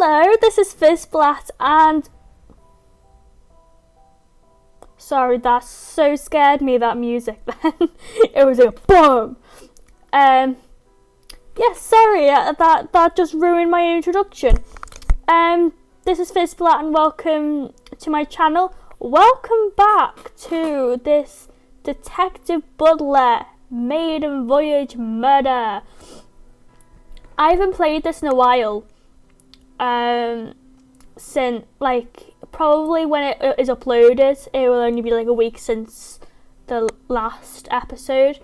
Hello, this is Fizsplat, and sorry, that so scared me, that music then. It was like a boom. Sorry, that just ruined my introduction. This is Fizsplat and welcome to my channel. Welcome back to this Detective Butler Maiden Voyage murder. I haven't played this in a while. Since probably when it is uploaded, it will only be like a week since the last episode.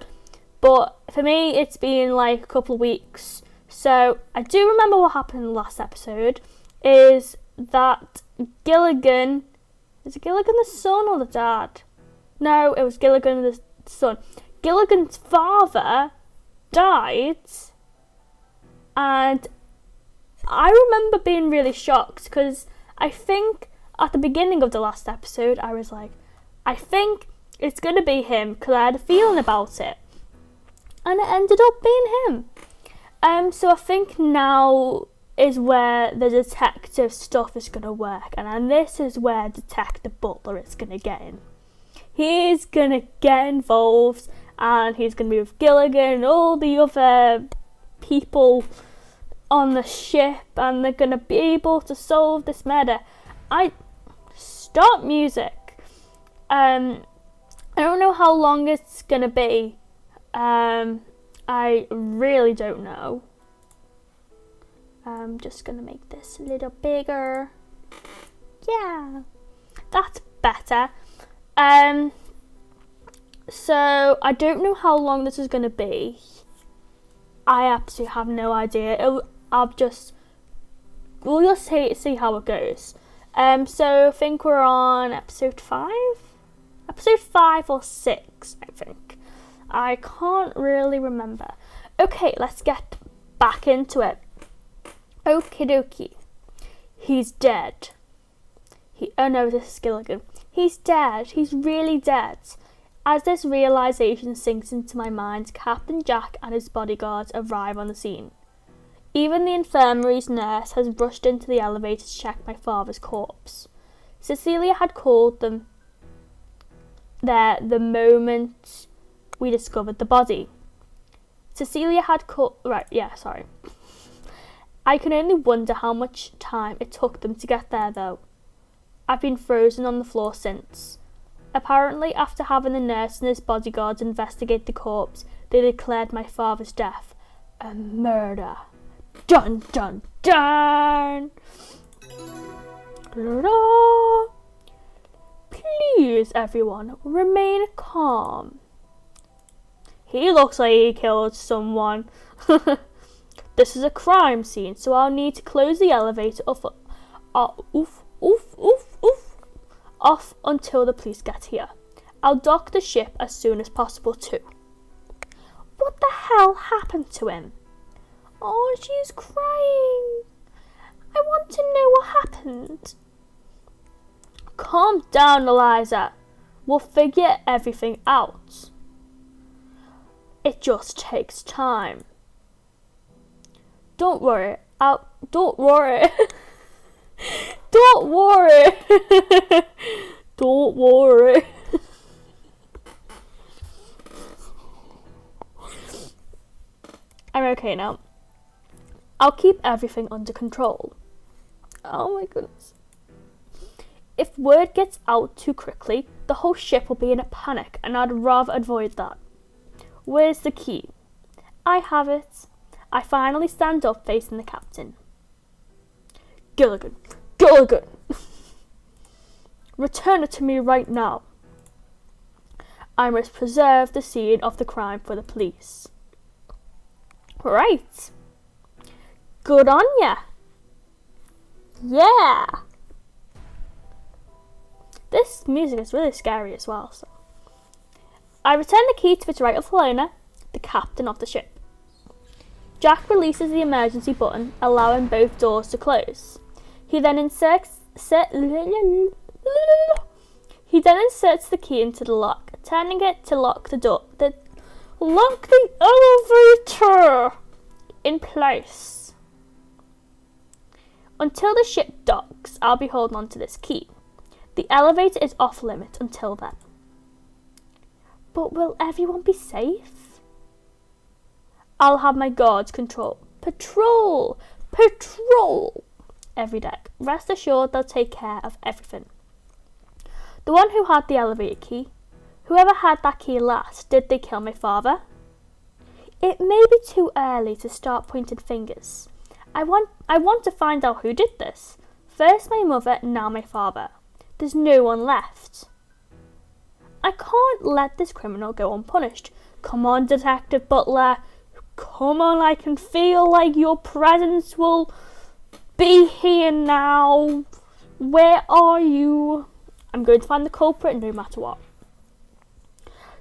But for me, it's been like a couple of weeks. So I do remember what happened in the last episode. Is that Gilligan? Is it Gilligan the son or the dad? No, it was Gilligan the son. Gilligan's father died, and I remember being really shocked because I think at the beginning of the last episode I was like, I think it's going to be him because I had a feeling about it, and it ended up being him. So I think now is where the detective stuff is going to work, and this is where Detective Butler is going to get in. He's going to get involved, and he's going to be with Gilligan and all the other people on the ship, and they're going to be able to solve this murder. Stop music. I don't know how long it's going to be. I really don't know. I'm just going to make this a little bigger. Yeah, that's better. So I don't know how long this is going to be. I absolutely have no idea. We'll just see how it goes. So I think we're on episode 5? Episode 5 or 6, I think. I can't really remember. Okay, let's get back into it. Okie dokie. He's dead. Oh no, this is Gilligan. He's dead. He's really dead. As this realisation sinks into my mind, Captain Jack and his bodyguards arrive on the scene. Even the infirmary's nurse has rushed into the elevator to check my father's corpse. Cecilia had called them there the moment we discovered the body. I can only wonder how much time it took them to get there though. I've been frozen on the floor since. Apparently, after having the nurse and his bodyguards investigate the corpse, they declared my father's death a murder. Dun dun dun! Ta-da! Please, everyone, remain calm. He looks like he killed someone. This is a crime scene, so I'll need to close the elevator off until the police get here. I'll dock the ship as soon as possible too. What the hell happened to him? Oh, she's crying. I want to know what happened. Calm down, Eliza. We'll figure everything out. It just takes time. Don't worry. Don't worry. Don't worry. Don't worry. I'm okay now. I'll keep everything under control. Oh my goodness. If word gets out too quickly, the whole ship will be in a panic, and I'd rather avoid that. Where's the key? I have it. I finally stand up facing the captain. Gilligan! Gilligan! Return it to me right now. I must preserve the scene of the crime for the police. Right. Good on ya. Yeah. This music is really scary as well. So. I return the key to its rightful owner, the captain of the ship. Jack releases the emergency button, allowing both doors to close. He then inserts the key into the lock, turning it to lock the door. Lock the elevator in place. Until the ship docks, I'll be holding on to this key. The elevator is off limit until then. But will everyone be safe? I'll have my guards patrol every deck. Rest assured they'll take care of everything. The one who had the elevator key, whoever had that key last, did they kill my father? It may be too early to start pointing fingers. I want to find out who did this. First my mother, now my father. There's no one left. I can't let this criminal go unpunished. Come on, Detective Butler. Come on, I can feel like your presence will be here now. Where are you? I'm going to find the culprit no matter what.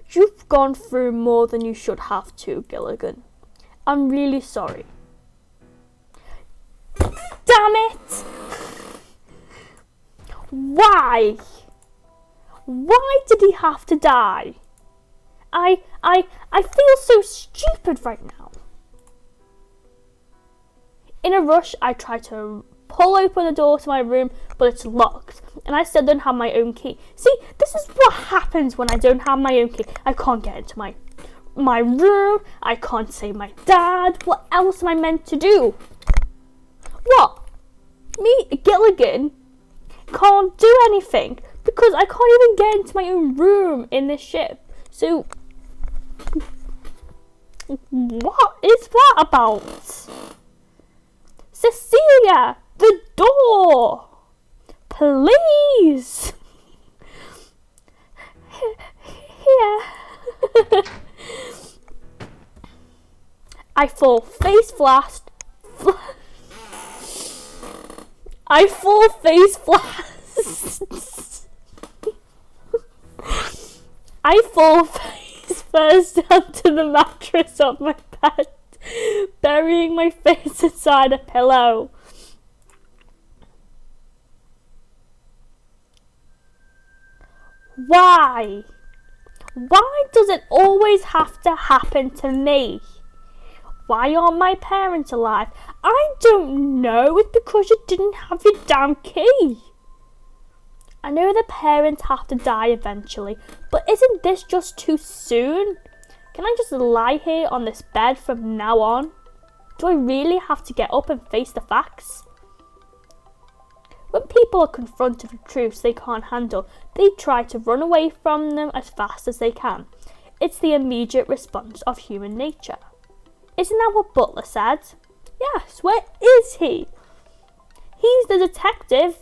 You've gone through more than you should have to, Gilligan. I'm really sorry. Damn it! Why? Why did he have to die? I feel so stupid right now. In a rush, I try to pull open the door to my room, but it's locked, and I still don't have my own key. See, this is what happens when I don't have my own key. I can't get into my room. I can't save my dad. What else am I meant to do? What? Me, Gilligan, can't do anything because I can't even get into my own room in this ship. So, what is that about? Cecilia, the door! Please! Here. I fall face flat. I fall face flat. I fall face first onto the mattress of my bed, burying my face inside a pillow. Why? Why does it always have to happen to me? Why aren't my parents alive? I don't know. It's because you didn't have your damn key. I know the parents have to die eventually, but isn't this just too soon? Can I just lie here on this bed from now on? Do I really have to get up and face the facts? When people are confronted with truths they can't handle, they try to run away from them as fast as they can. It's the immediate response of human nature. Isn't that what Butler said? Yes, where is he? He's the detective.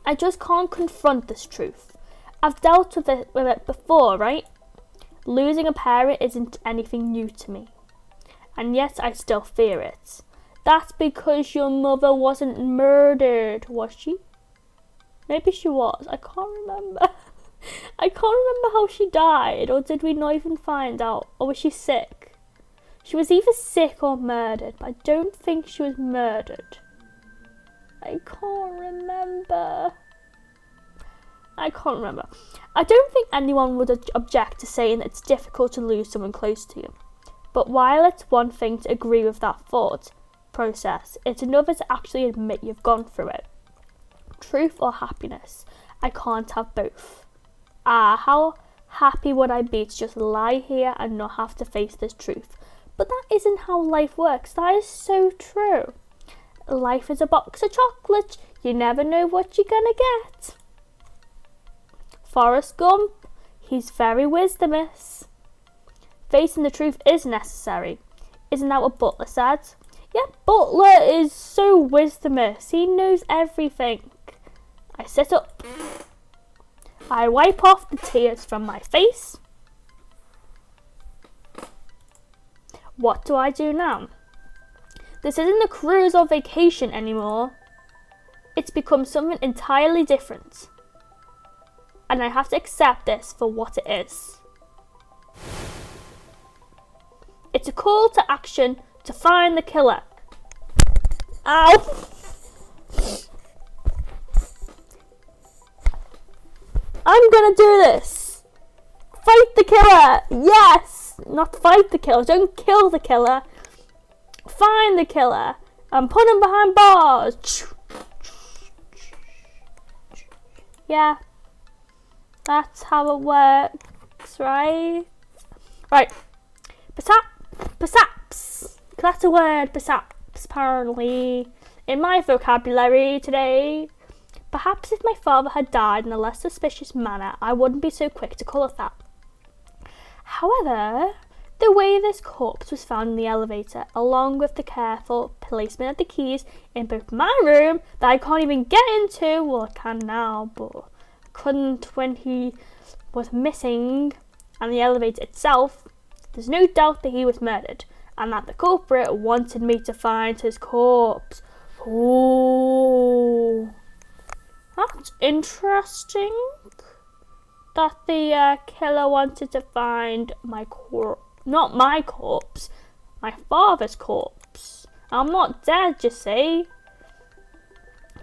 I just can't confront this truth. I've dealt with it before, right? Losing a parent isn't anything new to me. And yet I still fear it. That's because your mother wasn't murdered, was she? Maybe she was. I can't remember. I can't remember how she died, or did we not even find out? Or was she sick? She was either sick or murdered, but I don't think she was murdered. I can't remember. I don't think anyone would object to saying it's difficult to lose someone close to you. But while it's one thing to agree with that thought process, it's another to actually admit you've gone through it. Truth or happiness? I can't have both. How happy would I be to just lie here and not have to face this truth? But that isn't how life works. That is so true. Life is a box of chocolate. You never know what you're gonna get. Forrest Gump, he's very wisdomous. Facing the truth is necessary. Isn't that what Butler said? Yeah, Butler is so wisdomous. He knows everything. I sit up. I wipe off the tears from my face. What do I do now? This isn't a cruise or vacation anymore. It's become something entirely different. And I have to accept this for what it is. It's a call to action to find the killer. Ow! I'm gonna do this! Fight the killer! Yes! Not fight the killer, don't kill the killer. Find the killer and put him behind bars. Yeah, that's how it works, right? Right. Perhaps. That's a word, perhaps, apparently. In my vocabulary today. Perhaps if my father had died in a less suspicious manner, I wouldn't be so quick to call it that. However, the way this corpse was found in the elevator, along with the careful placement of the keys in both my room that I can't even get into, well, I can now, but couldn't when he was missing, and the elevator itself, there's no doubt that he was murdered, and that the culprit wanted me to find his corpse. Ooh, that's interesting. That the killer wanted to find my corpse. Not my corpse, my father's corpse. I'm not dead, you see.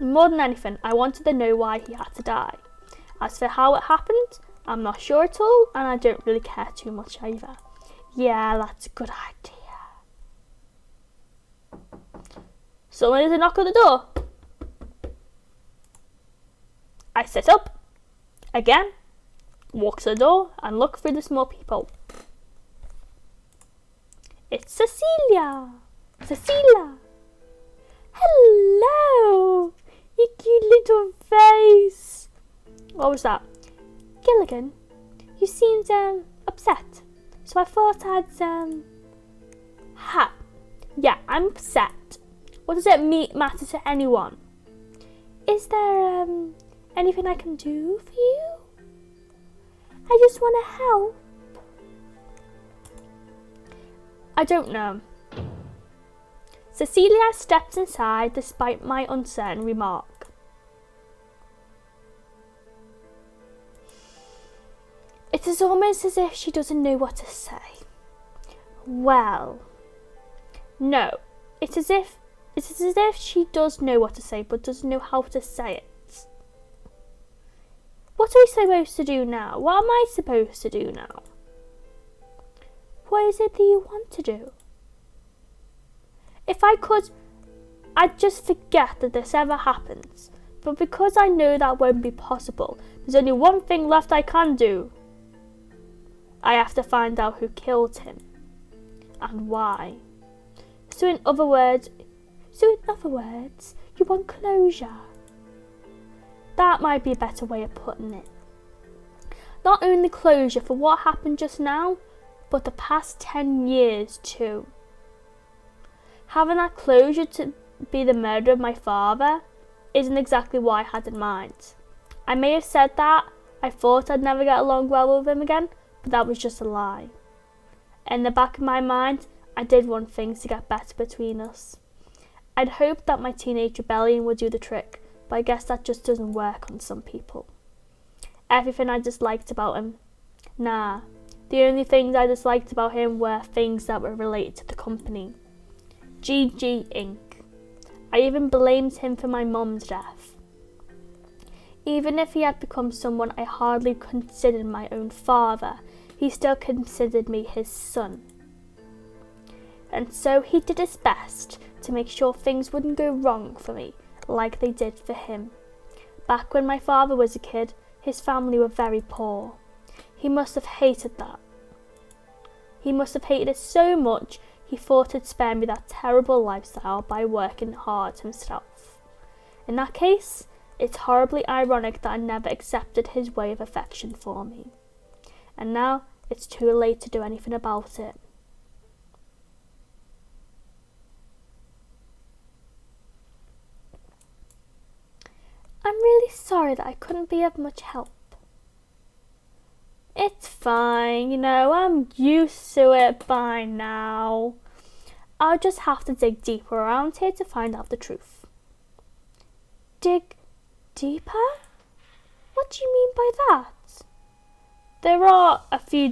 More than anything, I wanted to know why he had to die. As for how it happened, I'm not sure at all, and I don't really care too much either. Yeah, that's a good idea. Someone is a knock on the door. I sit up, again, walk to the door, and look through the small peephole. It's Cecilia! Cecilia! Hello! You cute little face! What was that? Gilligan, you seemed upset, so I thought I'd yeah, I'm upset. What does it matter to anyone? Is there anything I can do for you? I just want to help. I don't know. Cecilia steps inside despite my uncertain remark. It is almost as if she doesn't know what to say. Well, no, it's as if she does know what to say but doesn't know how to say it. What are we supposed to do now? What am I supposed to do now? What is it that you want to do? If I could, I'd just forget that this ever happens. But because I know that won't be possible, there's only one thing left I can do. I have to find out who killed him. And why. So in other words, you want closure. That might be a better way of putting it. Not only closure for what happened just now, but the past 10 years too. Having that closure to be the murder of my father isn't exactly what I had in mind. I may have said that I thought I'd never get along well with him again, but that was just a lie. In the back of my mind, I did want things to get better between us. I'd hoped that my teenage rebellion would do the trick, but I guess that just doesn't work on some people. Everything I disliked about him. Nah, the only things I disliked about him were things that were related to the company. GG Inc. I even blamed him for my mum's death. Even if he had become someone I hardly considered my own father, he still considered me his son. And so he did his best to make sure things wouldn't go wrong for me, like they did for him. Back when my father was a kid, his family were very poor. He must have hated that. He must have hated it so much he thought he'd spare me that terrible lifestyle by working hard himself. In that case, it's horribly ironic that I never accepted his way of affection for me. And now it's too late to do anything about it. I'm really sorry that I couldn't be of much help. It's fine, I'm used to it by now. I'll just have to dig deeper around here to find out the truth. Dig deeper? What do you mean by that? There are a few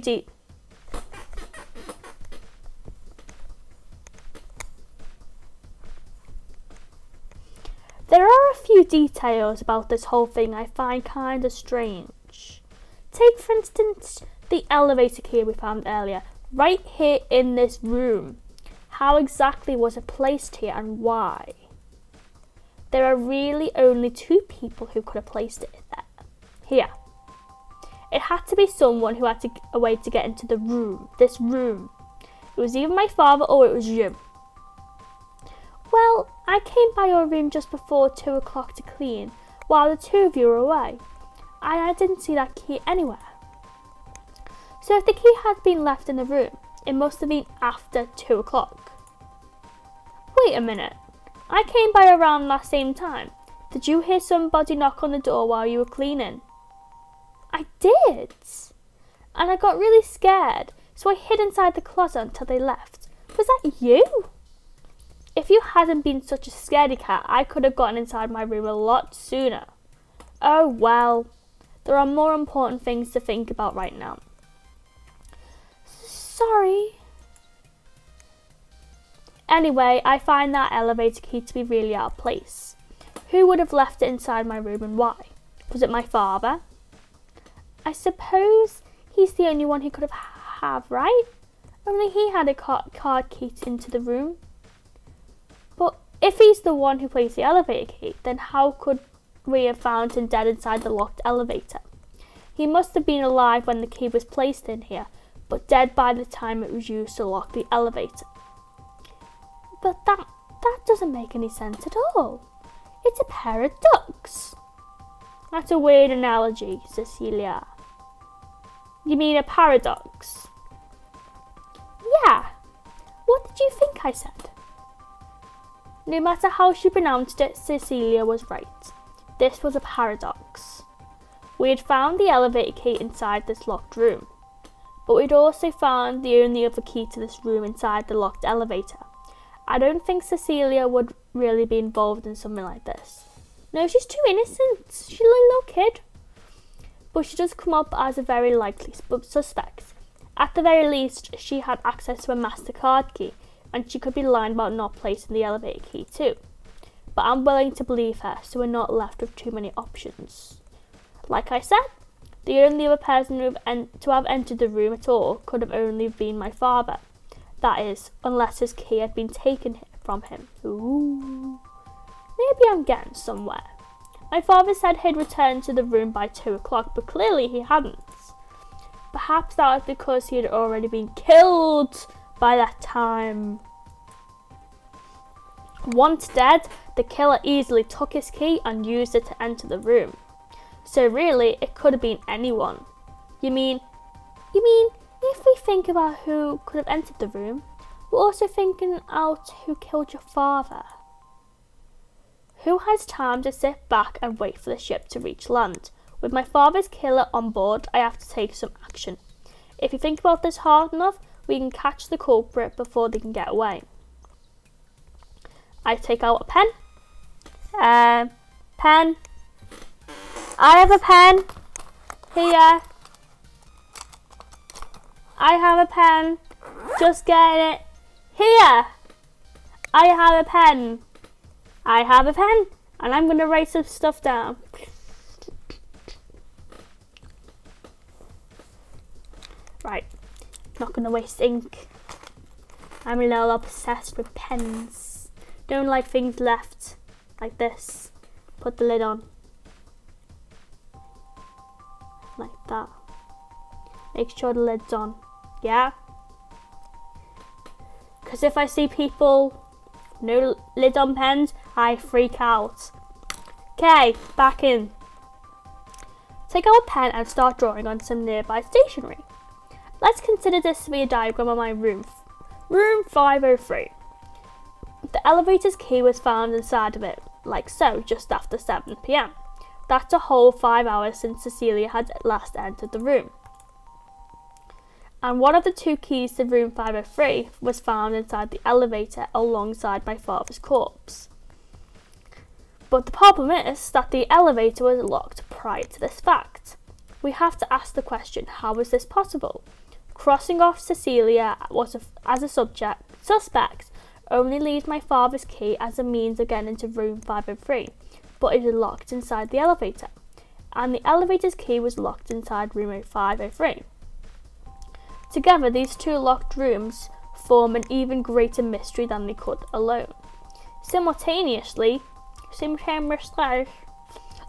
details about this whole thing I find kinda strange. Take, for instance, the elevator key we found earlier, right here in this room. how exactly was it placed here and why? There are really only 2 people who could have placed it there. Here. It had to be someone who had a way to get into this room. It was either my father or it was you. Well, I came by your room just before 2 o'clock to clean, while the 2 of you were away. I didn't see that key anywhere. So if the key had been left in the room, it must have been after 2 o'clock. Wait a minute. I came by around that same time. Did you hear somebody knock on the door while you were cleaning? I did. And I got really scared, so I hid inside the closet until they left. Was that you? If you hadn't been such a scaredy cat, I could have gotten inside my room a lot sooner. Oh well, there are more important things to think about right now. Sorry. Anyway, I find that elevator key to be really out of place. Who would have left it inside my room and why? Was it my father? I suppose he's the only one who could have, right? Only he had a card key into the room. But if he's the one who placed the elevator key, then how could we have found him dead inside the locked elevator? He must have been alive when the key was placed in here, but dead by the time it was used to lock the elevator. But that doesn't make any sense at all. It's a pair of ducks. That's a weird analogy, Cecilia. You mean a paradox? Yeah. What did you think I said? No matter how she pronounced it, Cecilia was right. This was a paradox. We had found the elevator key inside this locked room, but we'd also found the only other key to this room inside the locked elevator. I don't think Cecilia would really be involved in something like this. No, she's too innocent. She's a little kid. But she does come up as a very likely suspect. At the very least, she had access to a MasterCard key, and she could be lying about not placing the elevator key too. But I'm willing to believe her, so we're not left with too many options. Like I said, the only other person to have entered the room at all could have only been my father. That is, unless his key had been taken from him. Ooh. Maybe I'm getting somewhere. My father said he'd returned to the room by 2 o'clock, but clearly he hadn't. Perhaps that was because he had already been killed by that time. Once dead, the killer easily took his key and used it to enter the room. So really, it could have been anyone. You mean, if we think about who could have entered the room, we're also thinking out who killed your father. Who has time to sit back and wait for the ship to reach land? With my father's killer on board, I have to take some action. If you think about this hard enough, we can catch the culprit before they can get away. I take out a pen. Pen. I have a pen. Here. I have a pen. Just get it. Here. I have a pen. I have a pen. And I'm going to write some stuff down. Right. Not going to waste ink. I'm a little obsessed with pens. Don't like things left like this. Put the lid on. Like that. Make sure the lid's on. Yeah? Because if I see people no lid on pens, I freak out. Okay, back in. Take out a pen and start drawing on some nearby stationery. Let's consider this to be a diagram of my room. Room 503. The elevator's key was found inside of it, like so, just after 7 p.m. That's a whole 5 hours since Cecilia had last entered the room. And one of the 2 keys to room 503 was found inside the elevator alongside my father's corpse. But the problem is that the elevator was locked prior to this fact. We have to ask the question, how is this possible? Crossing off Cecilia as a suspect only leaves my father's key as a means of getting into room 503, but it is locked inside the elevator. And the elevator's key was locked inside room 503. Together, these 2 locked rooms form an even greater mystery than they could alone. Simultaneously,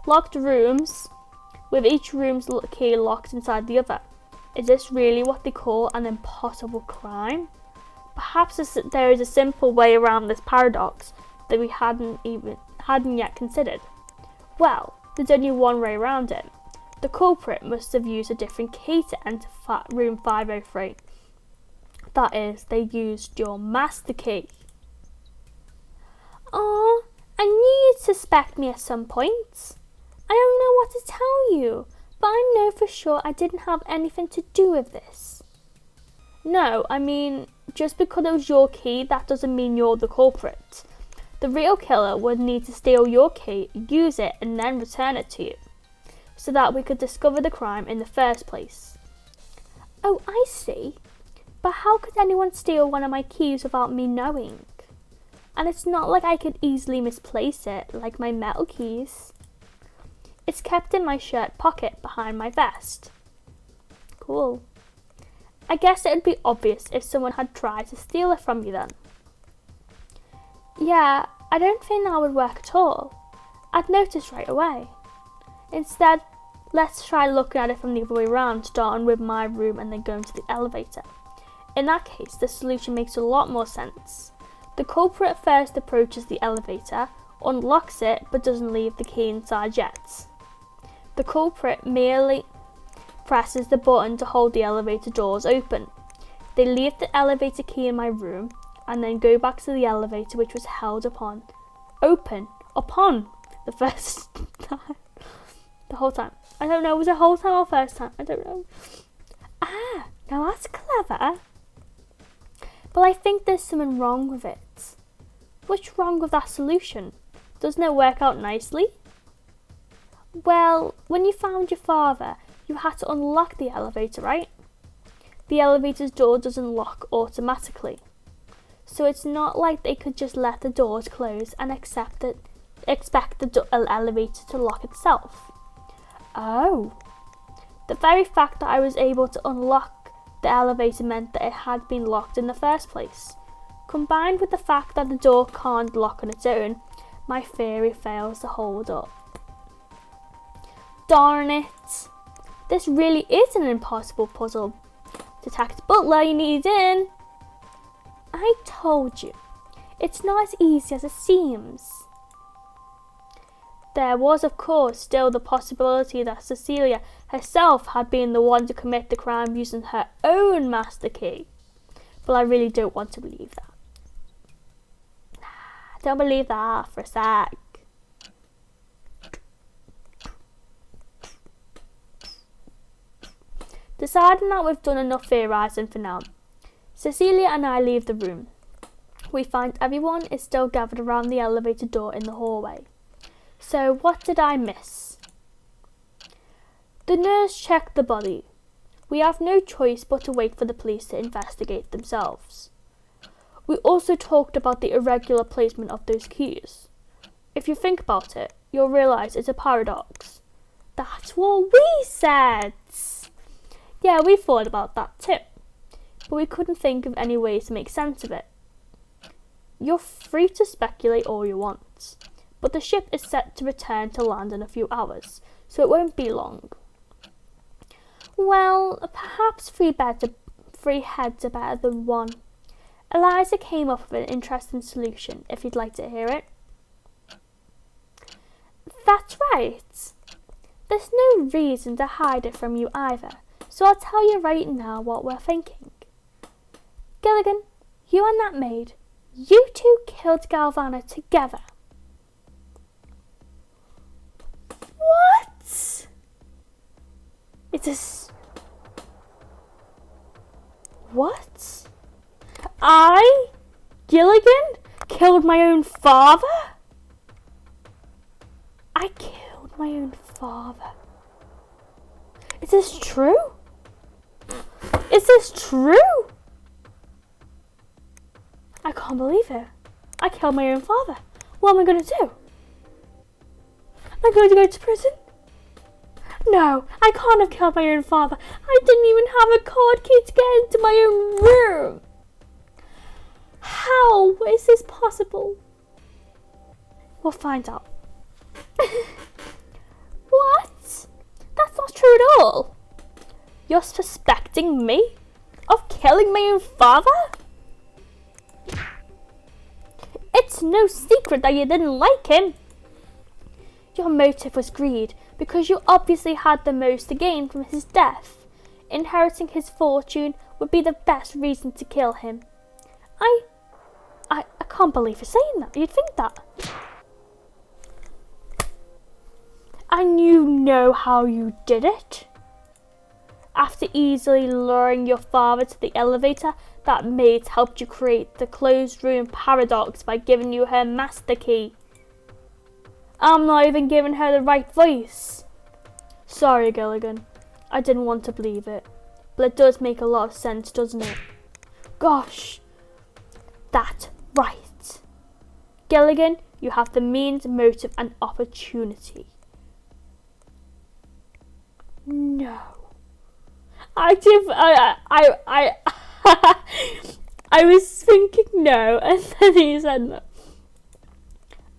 locked rooms, with each room's key locked inside the other. Is this really what they call an impossible crime? Perhaps there is a simple way around this paradox that we hadn't yet considered. Well, there's only one way around it. The culprit must have used a different key to enter room 503. That is, they used your master key. Oh, I knew you'd suspect me at some point. I don't know what to tell you, but I know for sure I didn't have anything to do with this. No, I mean, just because it was your key, that doesn't mean you're the culprit. The real killer would need to steal your key, use it, and then return it to you, so that we could discover the crime in the first place. Oh, I see. But how could anyone steal one of my keys without me knowing? And it's not like I could easily misplace it, like my metal keys. It's kept in my shirt pocket behind my vest. Cool. I guess it would be obvious if someone had tried to steal it from you then. Yeah, I don't think that would work at all. I'd notice right away. Instead, let's try looking at it from the other way around, starting with my room and then going to the elevator. In that case, the solution makes a lot more sense. The culprit first approaches the elevator, unlocks it, but doesn't leave the key inside yet. The culprit merely presses the button to hold the elevator doors open. They leave the elevator key in my room and then go back to the elevator, which was held upon the first time. The whole time. I don't know, was it the whole time or first time? I don't know. Ah, now that's clever. But I think there's something wrong with it. What's wrong with that solution? Doesn't it work out nicely? Well, when you found your father, you had to unlock the elevator, right? The elevator's door doesn't lock automatically. So it's not like they could just let the doors close and expect the elevator to lock itself. Oh. The very fact that I was able to unlock the elevator meant that it had been locked in the first place. Combined with the fact that the door can't lock on its own, my theory fails to hold up. Darn it! This really is an impossible puzzle. Detective Butler, you need in. I told you, it's not as easy as it seems. There was, of course, still the possibility that Cecilia herself had been the one to commit the crime using her own master key. But I really don't want to believe that. Don't believe that for a sec. Deciding that we've done enough theorising for now, Cecilia and I leave the room. We find everyone is still gathered around the elevator door in the hallway. So what did I miss? The nurse checked the body. We have no choice but to wait for the police to investigate themselves. We also talked about the irregular placement of those keys. If you think about it, you'll realise it's a paradox. That's what we said! Yeah, we thought about that too, but we couldn't think of any ways to make sense of it. You're free to speculate all you want, but the ship is set to return to land in a few hours, so it won't be long. Well, perhaps three heads are better than one. Eliza came up with an interesting solution, if you'd like to hear it. That's right. There's no reason to hide it from you either. So I'll tell you right now what we're thinking. Gilligan, you and that maid, you two killed Galvana together. What? What? I, Gilligan, killed my own father? I killed my own father. Is this true? Is this true? I can't believe it. I killed my own father. What am I going to do? Am I going to go to prison? No, I can't have killed my own father. I didn't even have a card key to get into my own room. How is this possible? We'll find out. What? That's not true at all. You're suspecting me of killing my own father? It's no secret that you didn't like him. Your motive was greed because you obviously had the most to gain from his death. Inheriting his fortune would be the best reason to kill him. I can't believe you're saying that. You'd think that. And you know how you did it? After easily luring your father to the elevator, that maid helped you create the closed room paradox by giving you her master key. I'm not even giving her the right voice. Sorry, Gilligan. I didn't want to believe it. But it does make a lot of sense, doesn't it? Gosh. That's right. Gilligan, you have the means, motive and opportunity. No. I was thinking no, and then he said no.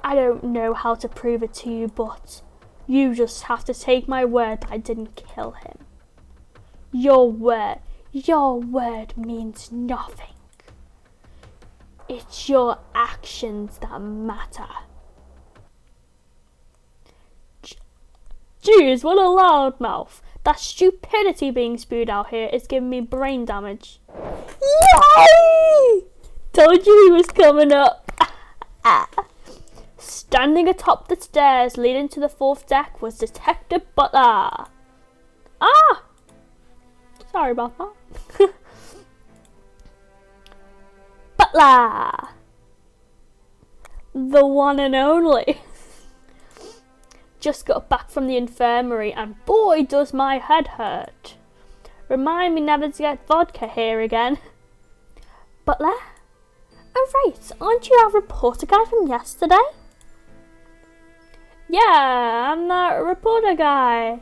I don't know how to prove it to you, but you just have to take my word that I didn't kill him. Your word means nothing. It's your actions that matter. Jeez, what a loudmouth. That stupidity being spewed out here is giving me brain damage. Yay! Told you he was coming up. Standing atop the stairs leading to the 4th deck was Detective Butler. Ah! Sorry about that. Butler! The one and only. Just got back from the infirmary and boy does my head hurt. Remind me never to get vodka here again. Butler? Oh right, aren't you our reporter guy from yesterday? Yeah, I'm that reporter guy.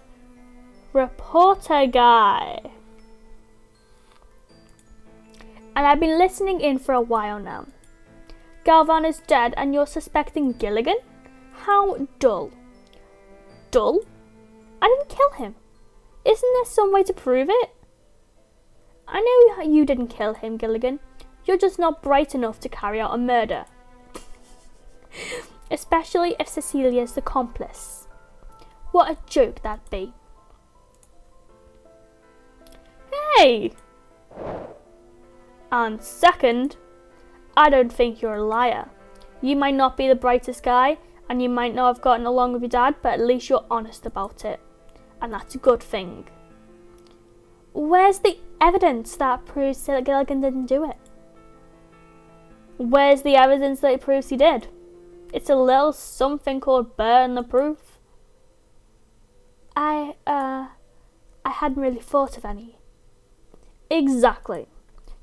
And I've been listening in for a while now. Galvan is dead and you're suspecting Gilligan? How dull. Dull? I didn't kill him. Isn't there some way to prove it? I know you didn't kill him, Gilligan. You're just not bright enough to carry out a murder. Especially if Cecilia's the accomplice. What a joke that'd be. Hey! And second, I don't think you're a liar. You might not be the brightest guy, and you might not have gotten along with your dad, but at least you're honest about it. And that's a good thing. Where's the evidence that proves that Gilligan didn't do it? Where's the evidence that proves he did? It's a little something called burden of proof. I hadn't really thought of any. Exactly.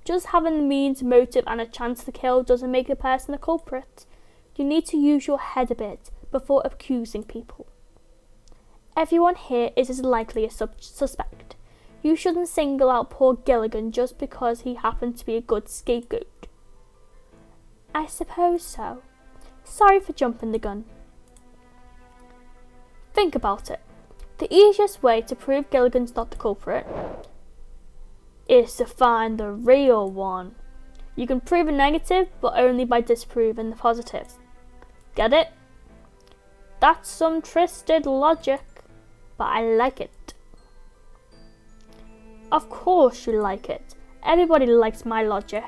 Just having the means, motive and a chance to kill doesn't make a person a culprit. You need to use your head a bit before accusing people. Everyone here is as likely a suspect. You shouldn't single out poor Gilligan just because he happened to be a good scapegoat. I suppose so. Sorry for jumping the gun. Think about it. The easiest way to prove Gilligan's not the culprit is to find the real one. You can prove a negative, but only by disproving the positive. Get it? That's some twisted logic, but I like it. Of course you like it. Everybody likes my logic.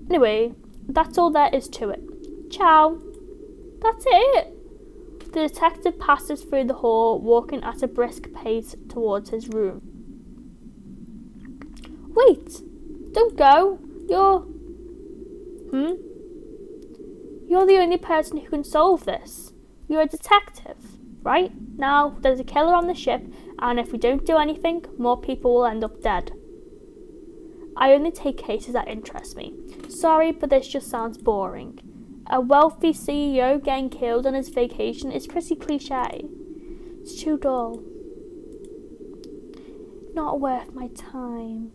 Anyway, that's all there is to it. Ciao. That's it. The detective passes through the hall, walking at a brisk pace towards his room. Wait! Don't go! You're the only person who can solve this. You're a detective, right? Now, there's a killer on the ship, and if we don't do anything, more people will end up dead. I only take cases that interest me. Sorry, but this just sounds boring. A wealthy CEO getting killed on his vacation is pretty cliche. It's too dull. Not worth my time.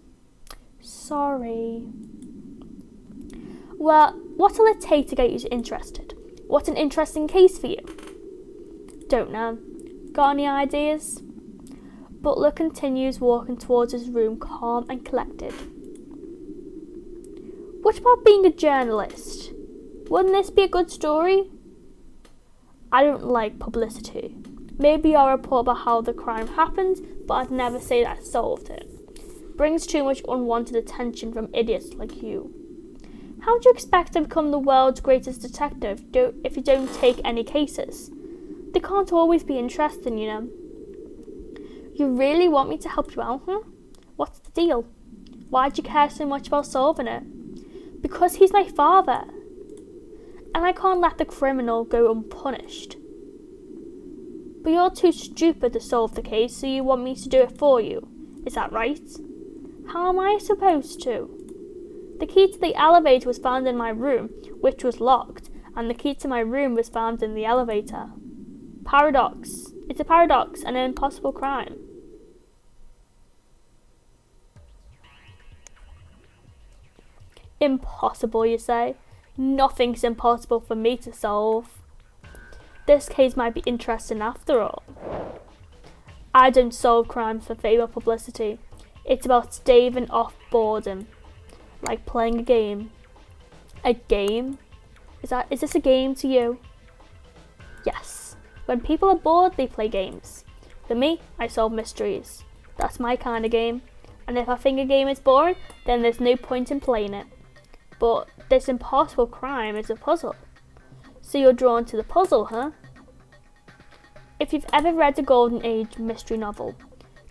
sorry. Well, what'll it take to get you interested? What's an interesting case for you? Don't know. Got any ideas? Butler continues walking towards his room, calm and collected. What about being a journalist? Wouldn't this be a good story? I don't like publicity. Maybe I'll report about how the crime happened, but I'd never say that I solved it. Brings too much unwanted attention from idiots like you. How do you expect to become the world's greatest detective if you don't take any cases? They can't always be interesting, you know. You really want me to help you out, huh? What's the deal? Why do you care so much about solving it? Because he's my father. And I can't let the criminal go unpunished. But you're too stupid to solve the case, so you want me to do it for you. Is that right? How am I supposed to? The key to the elevator was found in my room, which was locked, and the key to my room was found in the elevator. Paradox. It's a paradox and an impossible crime. Impossible, you say? Nothing's impossible for me to solve. This case might be interesting after all. I don't solve crimes for fame or publicity. It's about staving off boredom. Like playing a game. A game? Is this a game to you? Yes. When people are bored, they play games. For me, I solve mysteries. That's my kind of game. And if I think a game is boring, then there's no point in playing it. But this impossible crime is a puzzle. So you're drawn to the puzzle, huh? If you've ever read a Golden Age mystery novel,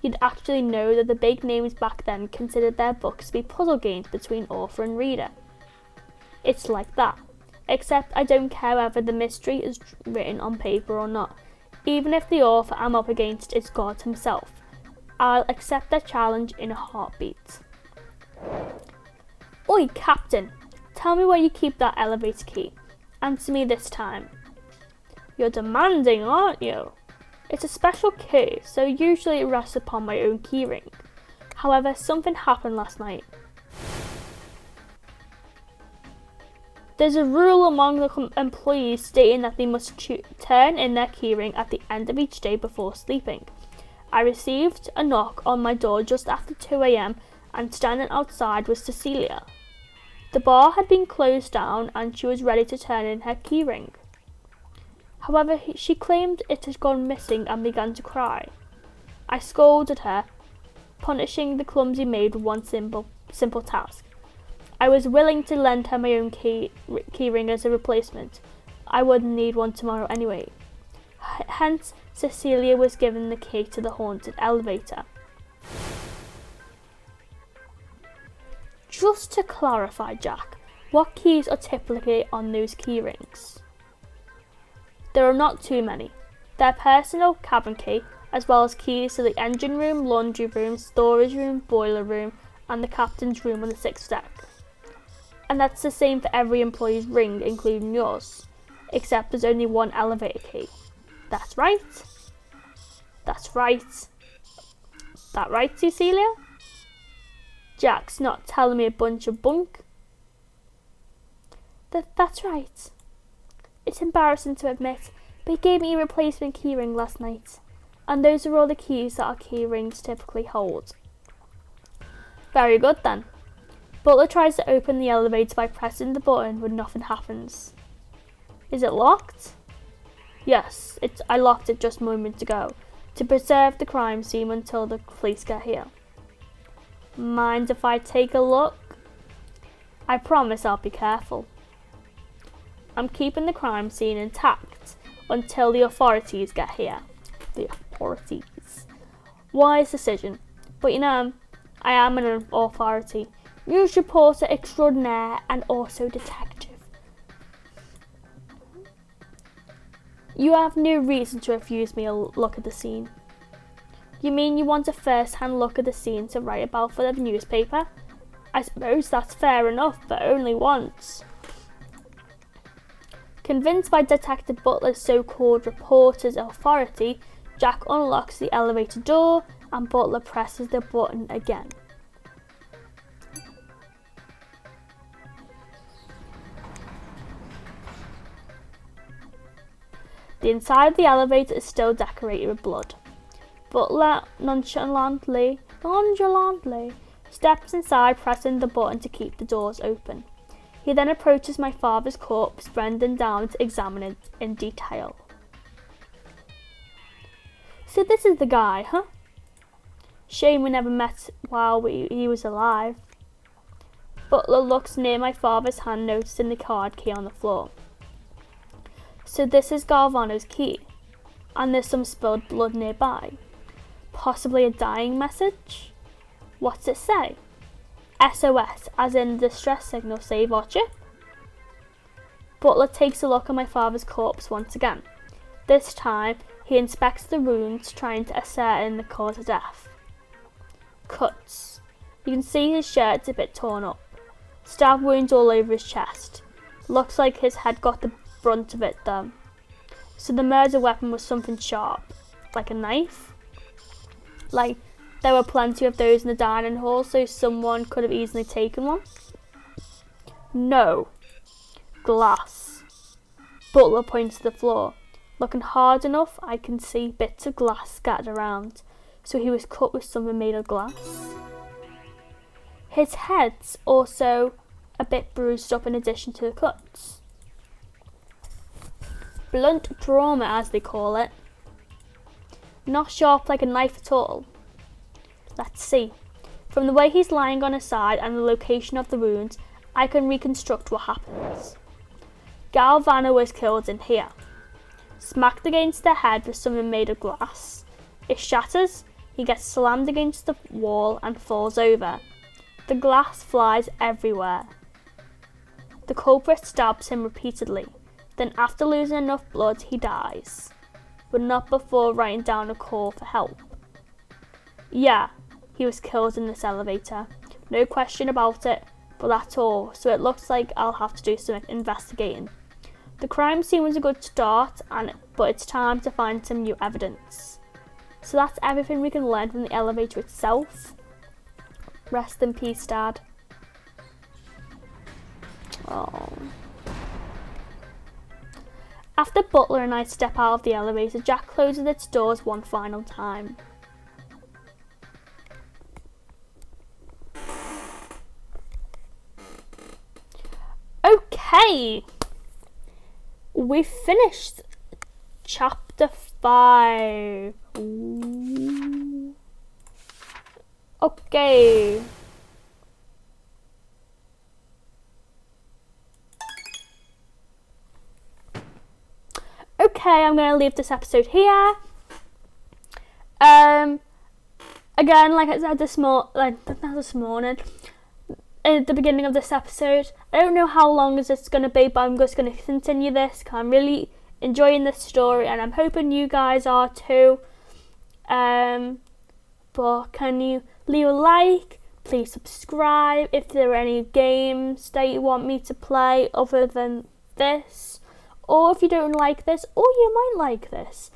you'd actually know that the big names back then considered their books to be puzzle games between author and reader. It's like that, except I don't care whether the mystery is written on paper or not. Even if the author I'm up against is God himself, I'll accept their challenge in a heartbeat. Oi, Captain, tell me where you keep that elevator key. Answer me this time. You're demanding, aren't you? It's a special key, so usually it rests upon my own keyring. However, something happened last night. There's a rule among the employees stating that they must turn in their keyring at the end of each day before sleeping. I received a knock on my door just after 2 a.m. and standing outside was Cecilia. The bar had been closed down and she was ready to turn in her keyring. However, she claimed it had gone missing and began to cry. I scolded her, punishing the clumsy maid with one simple task. I was willing to lend her my own keyring as a replacement. I wouldn't need one tomorrow anyway. Hence, Cecilia was given the key to the haunted elevator. Just to clarify, Jack, what keys are typically on those keyrings? There are not too many. Their personal cabin key, as well as keys to the engine room, laundry room, storage room, boiler room, and the captain's room on the 6th deck. And that's the same for every employee's ring, including yours, except there's only one elevator key. That's right. That's right. That right, Cecilia? Jack's not telling me a bunch of bunk. That's right. It's embarrassing to admit, but he gave me a replacement keyring last night, and those are all the keys that our keyrings typically hold. Very good then. Butler tries to open the elevator by pressing the button, but nothing happens. Is it locked? Yes, I locked it just moments ago, to preserve the crime scene until the police get here. Mind if I take a look? I promise I'll be careful. I'm keeping the crime scene intact until the authorities get here. The authorities. Wise decision. But you know, I am an authority. News reporter extraordinaire and also detective. You have no reason to refuse me a look at the scene. You mean you want a first-hand look at the scene to write about for the newspaper? I suppose that's fair enough, but only once. Convinced by Detective Butler's so-called reporter's authority, Jack unlocks the elevator door and Butler presses the button again. The inside of the elevator is still decorated with blood. Butler nonchalantly steps inside, pressing the button to keep the doors open. He then approaches my father's corpse, bending down to examine it in detail. So this is the guy, huh? Shame we never met while he was alive. Butler looks near my father's hand, noticing the card key on the floor. So this is Galvano's key, and there's some spilled blood nearby. Possibly a dying message? What's it say? SOS, as in distress signal, save our chip? Butler takes a look at my father's corpse once again. This time, he inspects the wounds, trying to ascertain the cause of death. Cuts. You can see his shirt's a bit torn up. Stab wounds all over his chest. Looks like his head got the brunt of it though. So the murder weapon was something sharp, like a knife. Like, there were plenty of those in the dining hall, so someone could have easily taken one. No. Glass. Butler points to the floor. Looking hard enough, I can see bits of glass scattered around. So he was cut with something made of glass. His head's also a bit bruised up in addition to the cuts. Blunt trauma, as they call it. Not sharp like a knife at all. Let's see. From the way he's lying on his side and the location of the wounds, I can reconstruct what happens. Galvano was killed in here. Smacked against the head with something made of glass. It shatters, he gets slammed against the wall and falls over. The glass flies everywhere. The culprit stabs him repeatedly. Then after losing enough blood, he dies. But not before writing down a call for help. Yeah, he was killed in this elevator. No question about it, but that's all. So it looks like I'll have to do some investigating. The crime scene was a good start, but it's time to find some new evidence. So that's everything we can learn from the elevator itself. Rest in peace, Dad. Oh. After Butler and I step out of the elevator, Jack closes its doors one final time. Okay, we finished chapter 5. Ooh. Okay. Okay, I'm going to leave this episode here. Again, like I said this morning, at the beginning of this episode, I don't know how long it's going to be, but I'm just going to continue this because I'm really enjoying this story and I'm hoping you guys are too. But can you leave a like? Please subscribe if there are any games that you want me to play other than this. Or if you don't like this, or you might like this,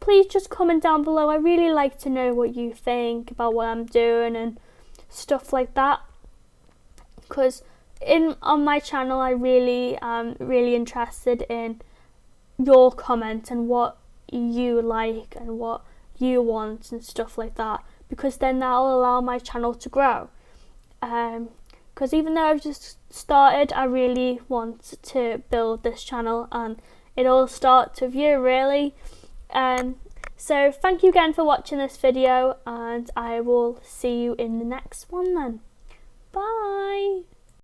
please just comment down below. I really like to know what you think about what I'm doing and stuff like that. Because on my channel, I really am really interested in your comments and what you like and what you want and stuff like that. Because then that'll allow my channel to grow. Because even though I've just started, I really want to build this channel and it all starts with you, really. So thank you again for watching this video and I will see you in the next one then. Bye!